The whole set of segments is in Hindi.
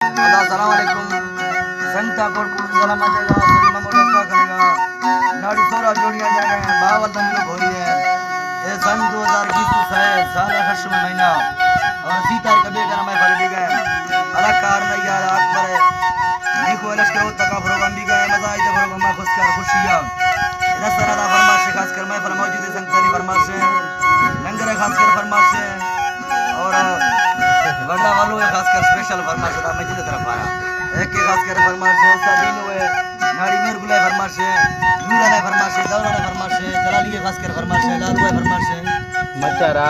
अस्सलामुअलैकुम संता कोट सलाम देगा सलीमा मोटका करेगा नाड़ी तोरा जोड़ियां जाएगा बावल तमिल हो रही है ये सन 2021 है साल खशम महीना और 30 तारीख कबे का मैं फल दी गए अलाकार नहीं यार अकबर देखो अलग के तक प्रोग्राम भी गए मजा आई प्रोग्राम में खुशियां इस तरह का फरमाइश खास कर मैं फरमाऊं जी संतानी फरमाइश लंगर खास कर फरमाइश और वरना वालों है खास कर स्पेशल फरमाइश था मैं जिस तरफ आया एक के खास कर फरमाइश है सादीन हुए नाड़ी मेर गुलाय फरमाइश है नूरा ने फरमाइश है दौरा ने फरमाइश है जलाली के खास कर फरमाइश है लालू है फरमाइश है मचारा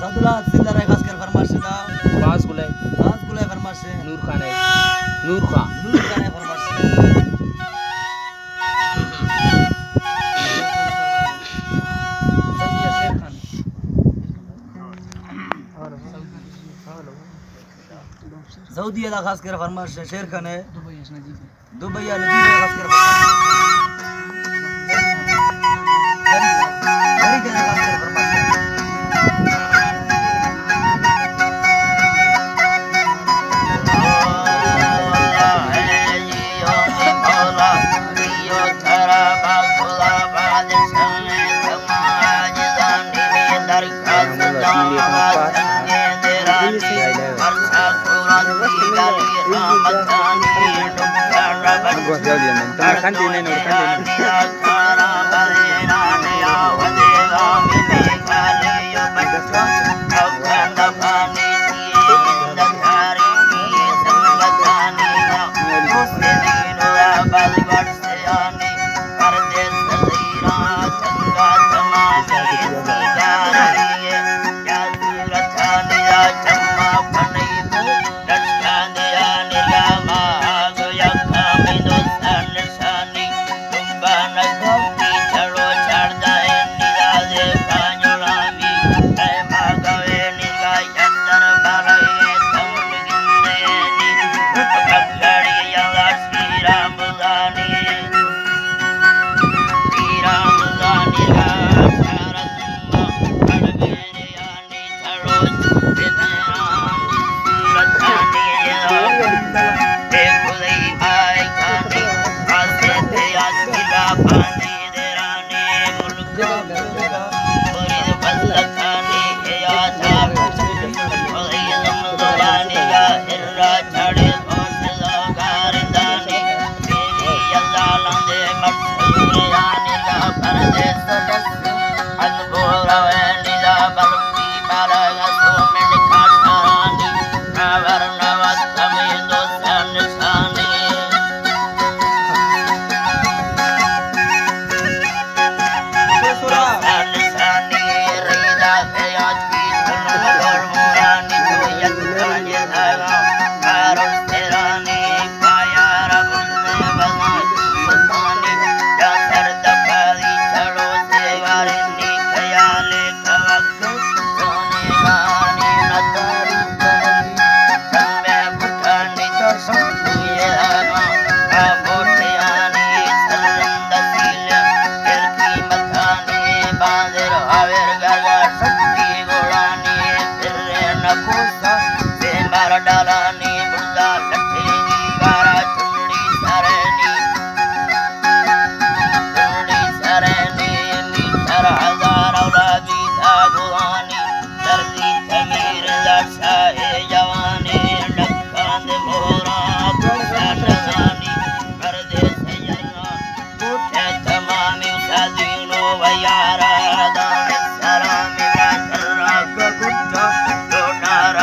सादुल्ला तहसीलदार है खास कर फरमाइश था बास गुले फरमाइश है नूर खान है फरमाइश है सऊदी अला खास कर फरमाइश है शेर खान है दुबई नजीब है खास कर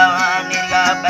Rani ga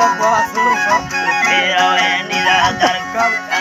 takwa sulusa Pero en la dar kab